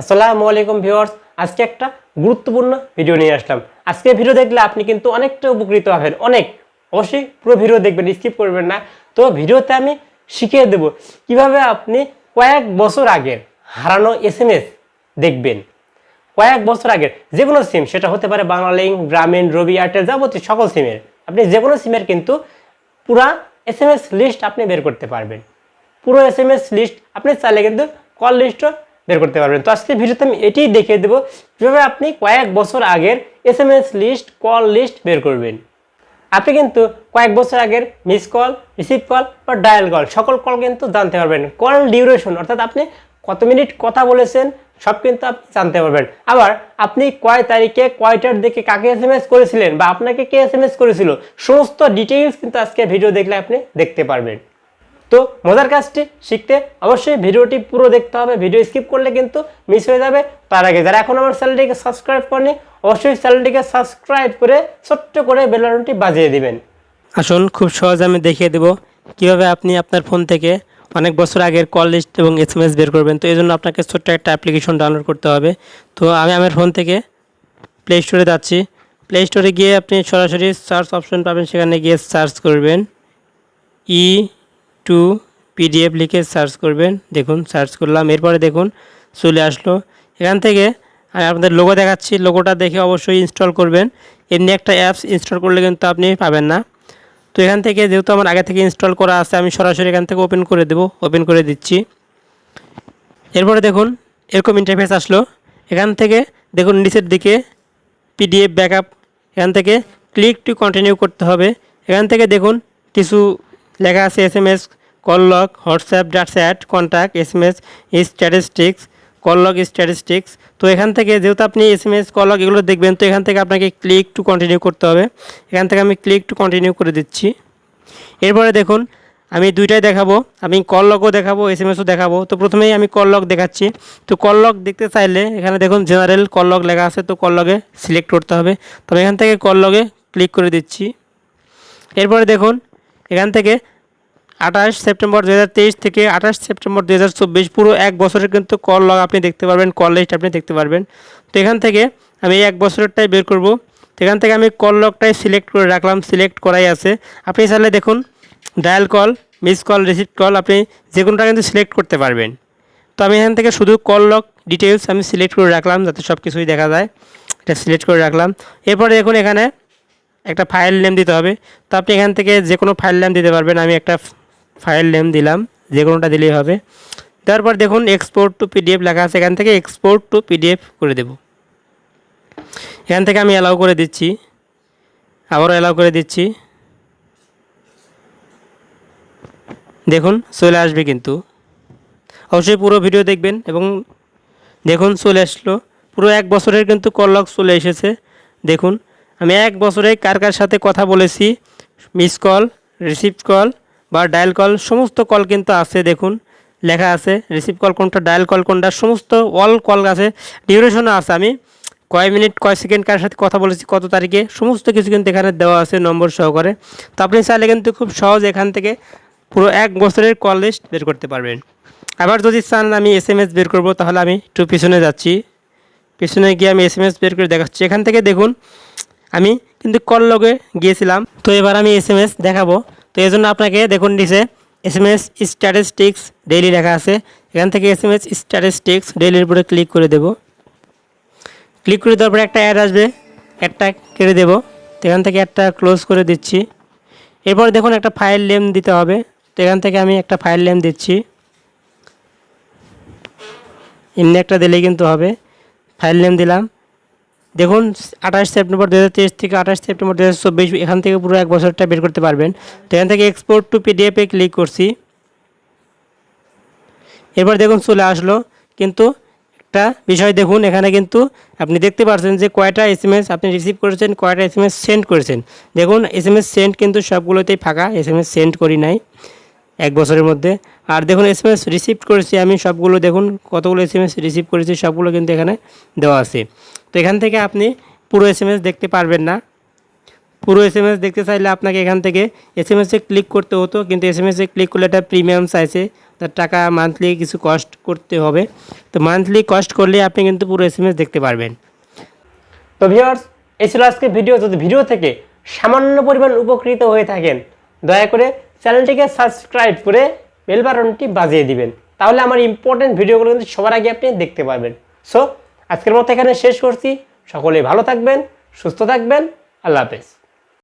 আসসালামু আলাইকুম ভিউয়ার্স, আজকে একটা গুরুত্বপূর্ণ ভিডিও নিয়ে আসলাম। আজকে ভিডিও দেখলে আপনি কিন্তু অনেকটা উপকৃত হবেন, অবশ্যই পুরো ভিডিও দেখবেন, স্কিপ করবেন না। তো ভিডিওতে আমি শিখিয়ে দেব কিভাবে আপনি কয়েক বছর আগের হারানো এসএমএস দেখবেন। কয়েক বছর আগের যে কোনো সিম, সেটা হতে পারে বাংলালিংক, গ্রামীণ, রবি, এয়ারটেল, যাবতীয় সকল সিমের, আপনি যে কোনো সিমের কিন্তু পুরা এসএমএস লিস্ট আপনি বের করতে পারবেন। পুরো এসএমএস লিস্ট আপনি চাইলে কিন্তু কল লিস্টও বের করতে পারবেন। তো আজকে ভিডিওতে আমি এটাই দেখিয়ে দেবো কিভাবে আপনি কয়েক বছর আগের এসএমএস লিস্ট, কল লিস্ট বের করবেন। আপনি কিন্তু কয়েক বছর আগের মিস কল, রিসিভ কল বা ডায়াল কল, সকল কল কিন্তু জানতে পারবেন। কল ডিউরেশন, অর্থাৎ আপনি কত মিনিট কথা বলেছেন সব কিন্তু আপনি জানতে পারবেন। আবার আপনি কয় তারিখে কয়টার দিকে কাকে এসএমএস করেছিলেন বা আপনাকে কে এসএমএস করেছিল, সমস্ত ডিটেইলস কিন্তু আজকে ভিডিও দেখলে আপনি দেখতে পারবেন। তো মজার কাজটি শিখতে অবশ্যই ভিডিওটি পুরো দেখতে হবে, ভিডিও স্কিপ করলে কিন্তু মিস হয়ে যাবে। তার আগে যারা এখন আমার চ্যানেলটিকে সাবস্ক্রাইব করেনি, অবশ্যই চ্যানেলটিকে সাবস্ক্রাইব করে ছোট্ট করে বেল বাটনটি বাজিয়ে দিবেন। আসুন, খুব সহজে আমি দেখিয়ে দেব কিভাবে আপনি আপনার ফোন থেকে অনেক বছর আগের কল লিস্ট এবং এসএমএস বের করবেন। তো এই জন্য আপনাকে ছোট্ট একটা অ্যাপ্লিকেশন ডাউনলোড করতে হবে। তো আমি আমার ফোন থেকে প্লে স্টোরে যাচ্ছি। প্লে স্টোরে গিয়ে আপনি সরাসরি সার্চ অপশন পাবেন, সেখানে গিয়ে সার্চ করবেন টু পিডিএফ লিখে সার্চ করবেন। দেখুন, সার্চ করলাম, এরপরে দেখুন চলে আসলো। এখান থেকে আমি আপনাদের লোগো দেখাচ্ছি, লোগোটা দেখে অবশ্যই ইনস্টল করবেন। এমনি একটা অ্যাপস ইনস্টল করলে কিন্তু আপনি পাবেন না। তো এখান থেকে যেহেতু আমার আগে থেকে ইনস্টল করা আছে, আমি সরাসরি এখান থেকে ওপেন করে দেব। ওপেন করে দিচ্ছি। এরপরে দেখুন এরকম ইন্টারফেস আসলো। এখান থেকে দেখুন নিচের দিকে পিডিএফ ব্যাকআপ, এখান থেকে ক্লিক টু কন্টিনিউ করতে হবে। এখান থেকে দেখুন কিছু লেখা আছে SMS, call log, WhatsApp, data chat, contact, SMS statistics, call log statistics. তো এখান থেকে যেহেতু আপনি এসএমএস, কল লগ এগুলো দেখবেন, তো এখান থেকে আপনাকে ক্লিক টু কন্টিনিউ করতে হবে। এখান থেকে আমি ক্লিক টু কন্টিনিউ করে দিচ্ছি। এরপরে দেখুন আমি দুইটাই দেখাবো, আমি কল লগও দেখাবো, এসএমএসও দেখাবো। তো প্রথমেই আমি কল লগ দেখাচ্ছি। তো কল লগ দেখতে চাইলে এখানে দেখুন জেনারেল কল লগ লেখা আছে, তো কল লগে সিলেক্ট করতে হবে। তো আমি এখান থেকে কল লগে ক্লিক করে দিচ্ছি। এরপরে দেখুন এখান থেকে 28 সেপ্টেম্বর 2023 থেকে 28 সেপ্টেম্বর 2024 পুরো এক বছরের কিন্তু কল লগ আপনি দেখতে পারবেন, কল লিস্ট আপনি দেখতে পারবেন। তো এখান থেকে আমি এই এক বছরেরটাই বের করব। তো এখান থেকে আমি কল লগটাই সিলেক্ট করে রাখলাম, সিলেক্ট করাই আছে। আপনি চাইলে দেখুন dial call, miss call, receive call আপনি যে কোনোটা কিন্তু সিলেক্ট করতে পারবেন। তো আমি এখান থেকে শুধু কল লগ ডিটেলস আমি সিলেক্ট করে রাখলাম, যাতে সব কিছুই দেখা যায়। এটা সিলেক্ট করে রাখলাম। এরপরে দেখুন এখানে একটা ফাইল নেম দিতে হবে। তো আপনি এখান থেকে যে কোনো ফাইল নেম দিতে পারবেন। আমি একটা ফাইল নেম দিলাম, যে কোনোটা দিলেই হবে। তারপর দেখুন এক্সপোর্ট টু পিডিএফ লেখা আছে, এখান থেকে এক্সপোর্ট টু পিডিএফ করে দেব। এখান থেকে আমি অ্যালাউ করে দিচ্ছি, আবারও অ্যালাউ করে দিচ্ছি। দেখুন চলে আসবে, কিন্তু অবশ্যই পুরো ভিডিও দেখবেন। এবং দেখুন চলে আসলো, পুরো এক বছরের কিন্তু কল লগ চলে এসেছে। দেখুন আমি এক বছরে কার কার সাথে কথা বলেছি, মিস কল, রিসিভ কল বা ডায়াল কল, সমস্ত কল কিন্তু আছে। দেখুন লেখা আছে রিসিভ কল কোনটা, ডায়াল কল কোনটা, সমস্ত অল কল আছে। ডিউরেশনও আছে, আমি কয় মিনিট কয় সেকেন্ড কার সাথে কথা বলেছি, কত তারিখে, সমস্ত কিছু কিন্তু এখানে দেওয়া আছে নম্বর সহকারে। তো আপনি চাইলে কিন্তু খুব সহজ এখান থেকে পুরো এক বছরের কল লিস্ট বের করতে পারবেন। আবার যদি চান আমি এসএমএস বের করব, তাহলে আমি একটু পিছনে যাচ্ছি। পিছনে গিয়ে আমি এসএমএস বের করে দেখাচ্ছি। এখান থেকে দেখুন আমি কিন্তু কল লগে গিয়েছিলাম। তো এবার আমি এসএমএস দেখাবো। তো এই জন্য আপনাকে দেখুন নিচে এসএমএস স্ট্যাটিস্টিক্স ডেইলি লেখা আছে, এখান থেকে এসএমএস স্ট্যাটিস্টিক্স ডেইলির উপরে ক্লিক করে দেব। ক্লিক করে দেওয়ার পরে একটা অ্যাড আসবে, অ্যাডটা কেটে দেব। তো এখান থেকে একটা ক্লোজ করে দিচ্ছি। এরপর দেখুন একটা ফাইল নেম দিতে হবে। তো এখান থেকে আমি একটা ফাইল নেম দিচ্ছি, এমনি একটা দিলেই কিন্তু হবে। ফাইল নেম দিলাম। দেখুন 28 সেপ্টেম্বর 2023 থেকে 28 সেপ্টেম্বর 2024 এখান থেকে পুরো এক বছরটা বের করতে পারবেন। তো এখান থেকে এক্সপোর্ট টু পিডিএফে ক্লিক করছি। এবার দেখুন চলে আসলো, কিন্তু একটা বিষয় দেখুন এখানে কিন্তু আপনি দেখতে পাচ্ছেন যে কয়টা এসএমএস আপনি রিসিভ করেছেন, কয়টা এসএমএস সেন্ড করেছেন। দেখুন এসএমএস সেন্ড কিন্তু সবগুলোতেই ফাঁকা, এসএমএস সেন্ড করি নাই এক বছরের মধ্যে। আর দেখুন এসএমএস রিসিভ করেছি আমি সবগুলো, দেখুন কতগুলো এসএমএস রিসিভ করেছি সবগুলো কিন্তু এখানে দেওয়া আছে। তো এখান থেকে আপনি পুরো এসএমএস দেখতে পারবেন না। পুরো এসএমএস দেখতে চাইলে আপনাকে এখান থেকে এসএমএসে ক্লিক করতে হতো, কিন্তু এসএমএসে ক্লিক করলে এটা প্রিমিয়াম চাইছে, তার টাকা মান্থলি কিছু কস্ট করতে হবে। তো মান্থলি কস্ট করলে আপনি কিন্তু পুরো এসএমএস দেখতে পারবেন। তো ভিউয়ার্স, এই ছিল আজকে ভিডিও। যদি ভিডিও থেকে সামান্য পরিমাণ উপকৃত হয়ে থাকেন, দয়া করে চ্যানেলটিকে সাবস্ক্রাইব করে বেল বাটনটি বাজিয়ে দিবেন, তাহলে আমার ইম্পর্টেন্ট ভিডিওগুলো কিন্তু সবার আগে আপনি দেখতে পারবেন। সো আজকের মতো এখানে শেষ করছি। সকলেই ভালো থাকবেন, সুস্থ থাকবেন। আল্লাহ হাফেজ।